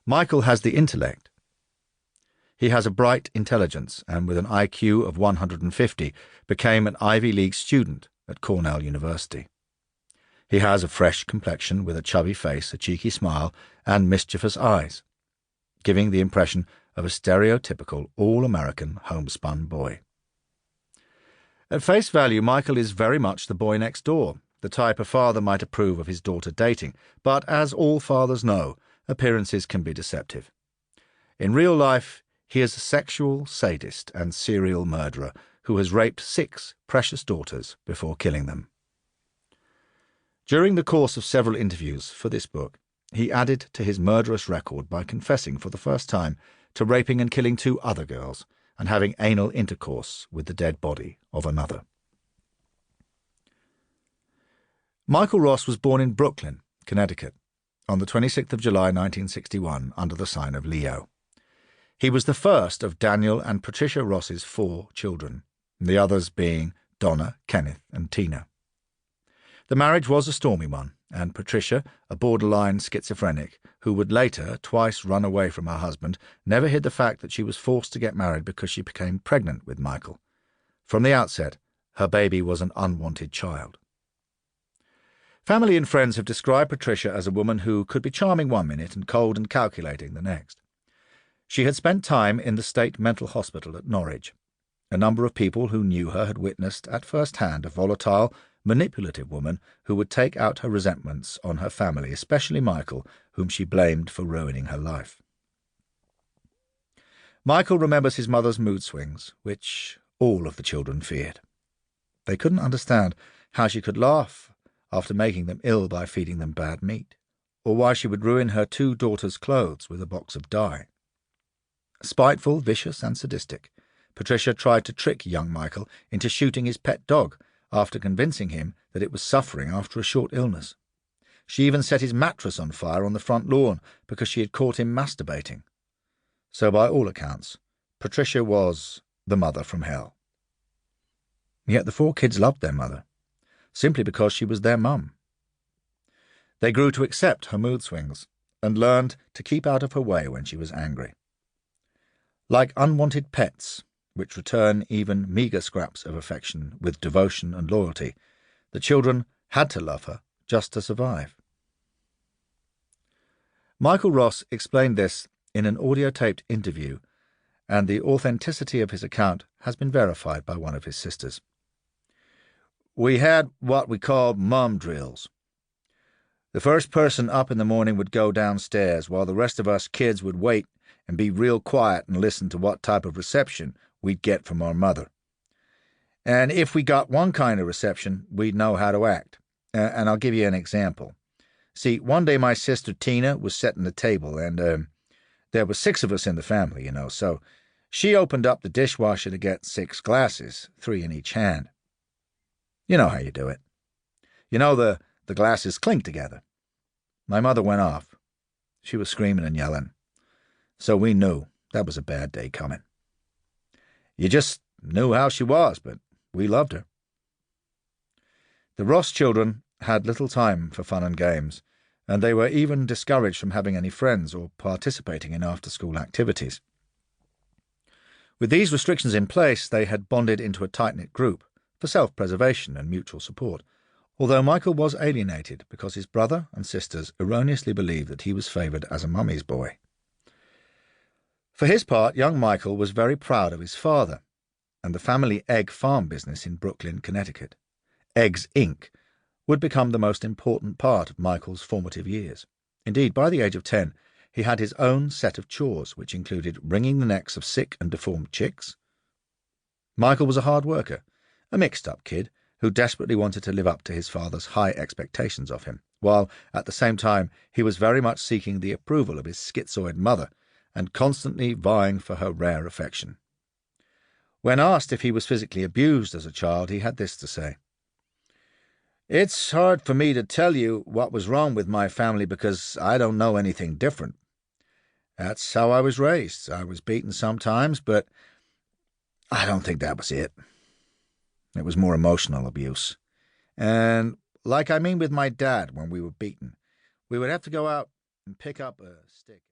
Michael has the intellect. He has a bright intelligence and with an IQ of 150 became an Ivy League student at Cornell University. He has a fresh complexion with a chubby face, a cheeky smile, and mischievous eyes, giving the impression of a stereotypical all-American homespun boy. At face value, Michael is very much the boy next door, the type a father might approve of his daughter dating, but as all fathers know, appearances can be deceptive. In real life, he is a sexual sadist and serial murderer who has raped 6 precious daughters before killing them. During the course of several interviews for this book, he added to his murderous record by confessing for the first time to raping and killing 2 other girls and having anal intercourse with the dead body of another. Michael Ross was born in Brooklyn, Connecticut, on the 26th of July 1961 under the sign of Leo. He was the first of Daniel and Patricia Ross's 4 children, the others being Donna, Kenneth, and Tina. The marriage was a stormy one, and Patricia, a borderline schizophrenic, who would later twice run away from her husband, never hid the fact that she was forced to get married because she became pregnant with Michael. From the outset, her baby was an unwanted child. Family and friends have described Patricia as a woman who could be charming one minute and cold and calculating the next. She had spent time in the state mental hospital at Norwich. A number of people who knew her had witnessed at first hand a volatile, manipulative woman who would take out her resentments on her family, especially Michael, whom she blamed for ruining her life. Michael remembers his mother's mood swings, which all of the children feared. They couldn't understand how she could laugh after making them ill by feeding them bad meat, or why she would ruin her 2 daughters' clothes with a box of dye. Spiteful, vicious, and sadistic, Patricia tried to trick young Michael into shooting his pet dog after convincing him that it was suffering after a short illness. She even set his mattress on fire on the front lawn because she had caught him masturbating. So by all accounts, Patricia was the mother from hell. Yet the 4 kids loved their mother, simply because she was their mum. They grew to accept her mood swings and learned to keep out of her way when she was angry. Like unwanted pets, which return even meagre scraps of affection with devotion and loyalty, the children had to love her just to survive. Michael Ross explained this in an audio-taped interview, and the authenticity of his account has been verified by one of his sisters. We had what we called mum drills. The first person up in the morning would go downstairs, while the rest of us kids would wait and be real quiet and listen to what type of reception we'd get from our mother. And if we got one kind of reception, we'd know how to act. And I'll give you an example. See, one day my sister Tina was setting the table, and there were 6 of us in the family, so she opened up the dishwasher to get 6 glasses, 3 in each hand. You know how you do it. The glasses clink together. My mother went off. She was screaming and yelling. So we knew that was a bad day coming. You just knew how she was, but we loved her. The Ross children had little time for fun and games, and they were even discouraged from having any friends or participating in after-school activities. With these restrictions in place, they had bonded into a tight-knit group for self-preservation and mutual support, although Michael was alienated because his brother and sisters erroneously believed that he was favoured as a mummy's boy. For his part, young Michael was very proud of his father and the family egg farm business in Brooklyn, Connecticut. Eggs, Inc. would become the most important part of Michael's formative years. Indeed, by the age of 10, he had his own set of chores, which included wringing the necks of sick and deformed chicks. Michael was a hard worker, a mixed-up kid who desperately wanted to live up to his father's high expectations of him, while, at the same time, he was very much seeking the approval of his schizoid mother and constantly vying for her rare affection. When asked if he was physically abused as a child, he had this to say: "It's hard for me to tell you what was wrong with my family because I don't know anything different. That's how I was raised. I was beaten sometimes, but I don't think that was it. It was more emotional abuse. And with my dad when we were beaten, we would have to go out and pick up a stick."